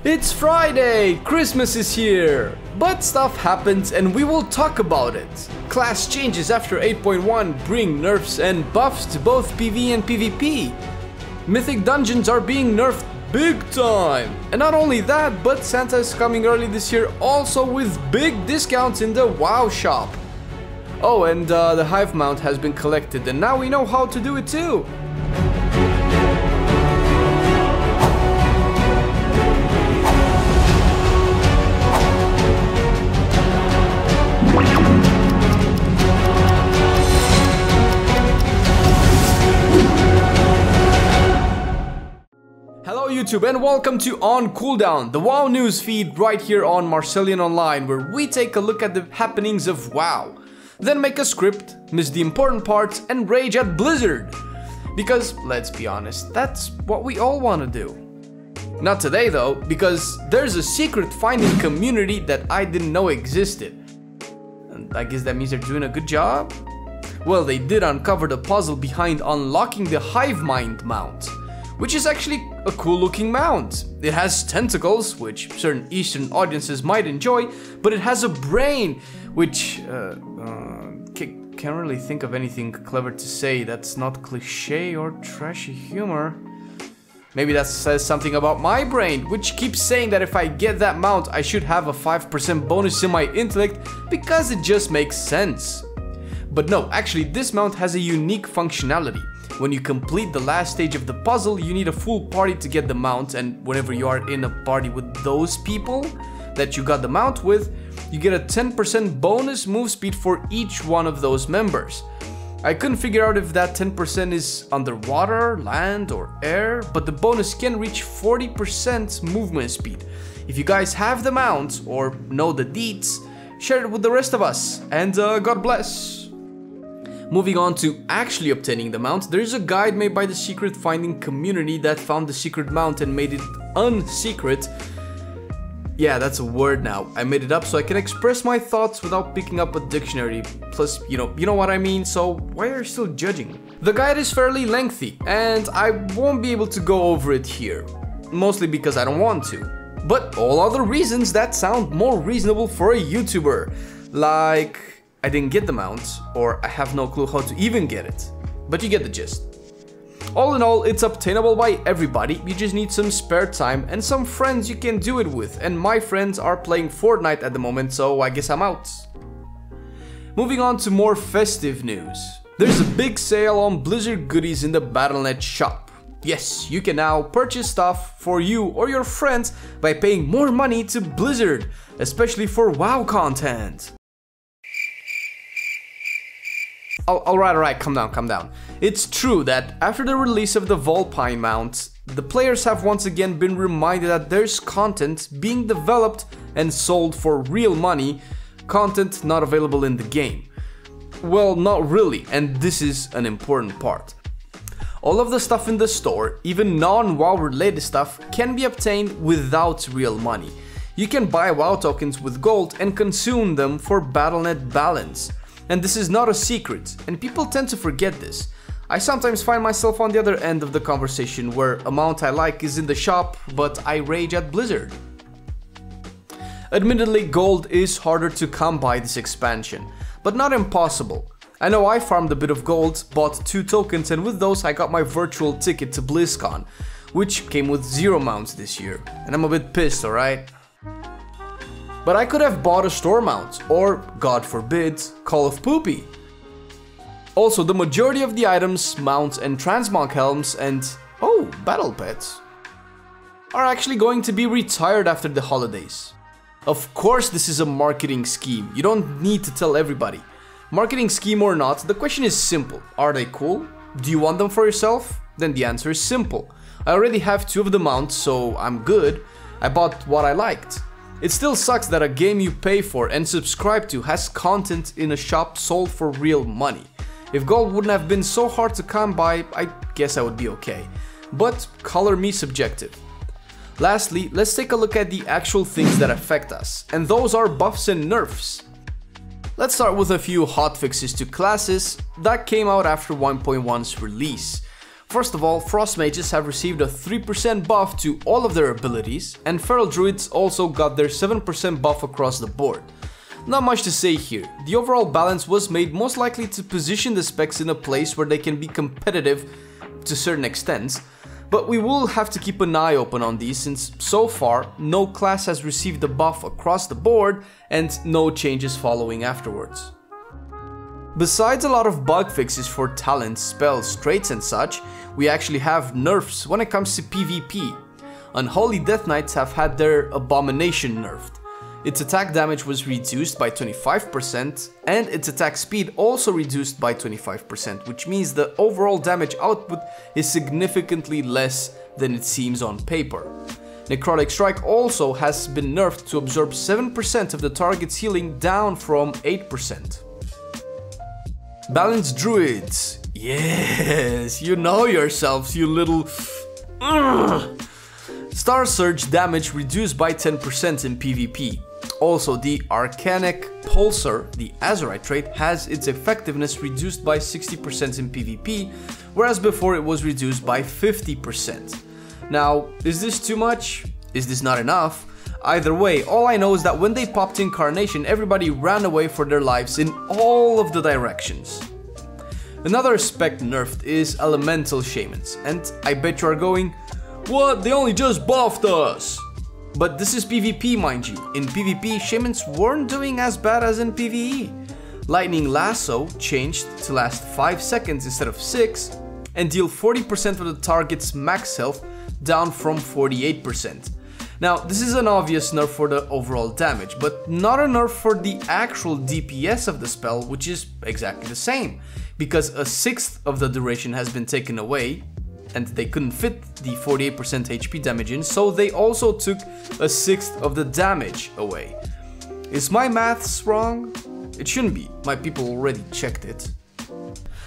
It's Friday! Christmas is here! But stuff happens and we will talk about it. Class changes after 8.1 bring nerfs and buffs to both PvE and PvP. Mythic dungeons are being nerfed big time! And not only that, but Santa is coming early this year also with big discounts in the WoW shop. Oh, and the Hivemind Mount has been collected and now we know how to do it too! Hello YouTube and welcome to On Cooldown, the WoW news feed right here on Marcelian Online, where we take a look at the happenings of WoW, then make a script, miss the important parts and rage at Blizzard. Because, let's be honest, that's what we all want to do. Not today though, because there's a secret finding community that I didn't know existed. And I guess that means they're doing a good job? Well, they did uncover the puzzle behind unlocking the Hivemind Mount, which is actually a cool looking mount. It has tentacles, which certain Eastern audiences might enjoy, but it has a brain, which can't really think of anything clever to say that's not cliche or trashy humor. Maybe that says something about my brain, which keeps saying that if I get that mount, I should have a 5% bonus in my intellect because it just makes sense. But no, actually this mount has a unique functionality. When you complete the last stage of the puzzle, you need a full party to get the mount, and whenever you are in a party with those people that you got the mount with, you get a 10% bonus move speed for each one of those members. I couldn't figure out if that 10% is underwater, land or air, but the bonus can reach 40% movement speed. If you guys have the mount or know the deets, share it with the rest of us, and God bless. Moving on to actually obtaining the mount, there is a guide made by the secret finding community that found the secret mount and made it unsecret. Yeah, that's a word now. I made it up so I can express my thoughts without picking up a dictionary. Plus, you know what I mean, so why are you still judging? The guide is fairly lengthy, and I won't be able to go over it here. Mostly because I don't want to. But all other reasons that sound more reasonable for a YouTuber. Like, I didn't get the mount, or I have no clue how to even get it. But you get the gist. All in all, it's obtainable by everybody, you just need some spare time and some friends you can do it with, and my friends are playing Fortnite at the moment, so I guess I'm out. Moving on to more festive news. There's a big sale on Blizzard goodies in the Battle.net shop. Yes, you can now purchase stuff for you or your friends by paying more money to Blizzard, especially for WoW content. Alright, calm down. It's true that after the release of the Vulpine Mount, the players have once again been reminded that there's content being developed and sold for real money, content not available in the game. Well, not really, and this is an important part. All of the stuff in the store, even non-WoW related stuff, can be obtained without real money. You can buy WoW tokens with gold and consume them for Battle.net balance. And this is not a secret, and people tend to forget this. I sometimes find myself on the other end of the conversation where a mount I like is in the shop, but I rage at Blizzard. Admittedly, gold is harder to come by this expansion, but not impossible. I know I farmed a bit of gold, bought 2 tokens, and with those I got my virtual ticket to BlizzCon, which came with 0 mounts this year, and I'm a bit pissed, alright? But I could have bought a store mount, or, God forbid, Call of Poopy. Also, the majority of the items, mounts and transmog helms and, oh, battle pets, are actually going to be retired after the holidays. Of course this is a marketing scheme, you don't need to tell everybody. Marketing scheme or not, the question is simple. Are they cool? Do you want them for yourself? Then the answer is simple. I already have 2 of the mounts, so I'm good. I bought what I liked. It still sucks that a game you pay for and subscribe to has content in a shop sold for real money. If gold wouldn't have been so hard to come by, I guess I would be okay. But color me subjective. Lastly, let's take a look at the actual things that affect us, and those are buffs and nerfs. Let's start with a few hotfixes to classes that came out after 1.1's release. First of all, Frost Mages have received a 3% buff to all of their abilities, and Feral Druids also got their 7% buff across the board. Not much to say here. The overall balance was made most likely to position the specs in a place where they can be competitive to certain extents, but we will have to keep an eye open on these since so far no class has received a buff across the board and no changes following afterwards. Besides a lot of bug fixes for talents, spells, traits and such, we actually have nerfs when it comes to PvP. Unholy Death Knights have had their Abomination nerfed. Its attack damage was reduced by 25% and its attack speed also reduced by 25%, which means the overall damage output is significantly less than it seems on paper. Necrotic Strike also has been nerfed to absorb 7% of the target's healing down from 8%. Balanced Druids. Yes, you know yourselves, you little... Star Surge damage reduced by 10% in PvP. Also, the Arcanic Pulsar, the Azerite trait, has its effectiveness reduced by 60% in PvP, whereas before it was reduced by 50%. Now, is this too much? Is this not enough? Either way, all I know is that when they popped Incarnation, everybody ran away for their lives in all of the directions. Another spec nerfed is Elemental Shamans, and I bet you are going, what? They only just buffed us! But this is PvP, mind you. In PvP, Shamans weren't doing as bad as in PvE. Lightning Lasso changed to last 5 seconds instead of 6 and deal 40% of the target's max health down from 48%. Now, this is an obvious nerf for the overall damage, but not a nerf for the actual DPS of the spell, which is exactly the same, because a sixth of the duration has been taken away, and they couldn't fit the 48% HP damage in, so they also took a sixth of the damage away. Is my maths wrong? It shouldn't be, my people already checked it.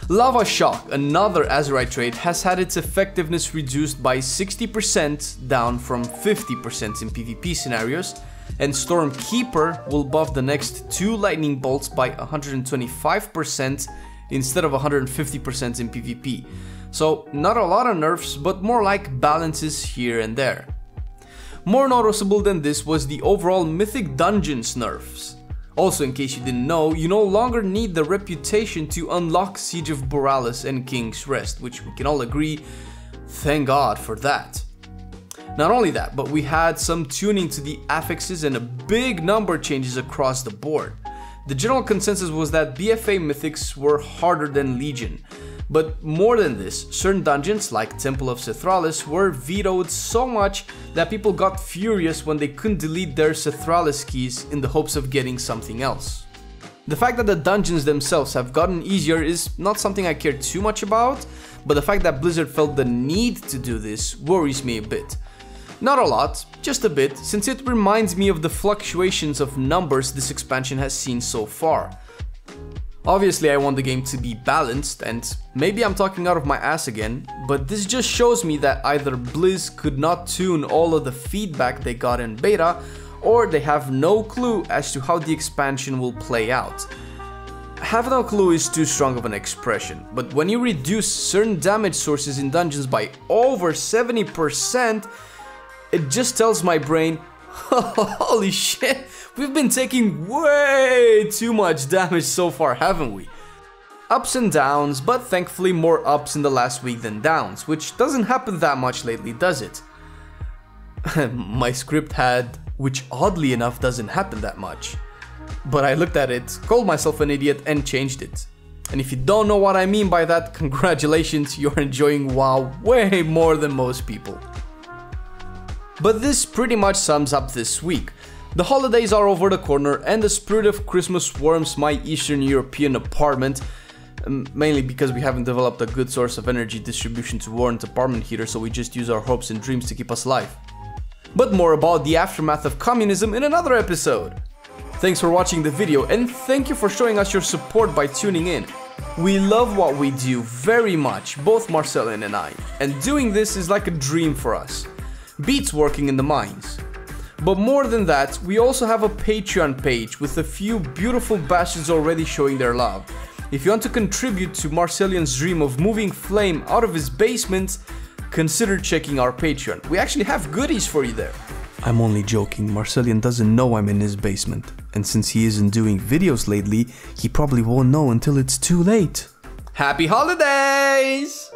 Lava Shock, another Azerite trait, has had its effectiveness reduced by 60% down from 50% in PvP scenarios, and Stormkeeper will buff the next 2 lightning bolts by 125% instead of 150% in PvP. So not a lot of nerfs, but more like balances here and there. More noticeable than this was the overall Mythic Dungeons nerfs. Also, in case you didn't know, you no longer need the reputation to unlock Siege of Borealis and King's Rest, which we can all agree, thank God for that. Not only that, but we had some tuning to the affixes and a big number changes across the board. The general consensus was that BFA mythics were harder than Legion. But more than this, certain dungeons like Temple of Cithralis were vetoed so much that people got furious when they couldn't delete their Cithralis keys in the hopes of getting something else. The fact that the dungeons themselves have gotten easier is not something I care too much about, but the fact that Blizzard felt the need to do this worries me a bit. Not a lot, just a bit, since it reminds me of the fluctuations of numbers this expansion has seen so far. Obviously I want the game to be balanced, and maybe I'm talking out of my ass again, but this just shows me that either Blizz could not tune all of the feedback they got in beta, or they have no clue as to how the expansion will play out. Have no clue is too strong of an expression, but when you reduce certain damage sources in dungeons by over 70%, it just tells my brain, holy shit, we've been taking way too much damage so far, haven't we? Ups and downs, but thankfully more ups in the last week than downs, which doesn't happen that much lately, does it? My script had, which oddly enough doesn't happen that much. But I looked at it, called myself an idiot and changed it. And if you don't know what I mean by that, congratulations, you're enjoying WoW way more than most people. But this pretty much sums up this week. The holidays are over the corner and the spirit of Christmas swarms my Eastern European apartment, mainly because we haven't developed a good source of energy distribution to warrant apartment heater, so we just use our hopes and dreams to keep us alive. But more about the aftermath of communism in another episode. Thanks for watching the video and thank you for showing us your support by tuning in. We love what we do very much, both Marcelian and I, and doing this is like a dream for us. Beats working in the mines. But more than that, we also have a Patreon page with a few beautiful bastards already showing their love. If you want to contribute to Marcelian's dream of moving Flame out of his basement, consider checking our Patreon. We actually have goodies for you there. I'm only joking, Marcelian doesn't know I'm in his basement. And since he isn't doing videos lately, he probably won't know until it's too late. Happy holidays!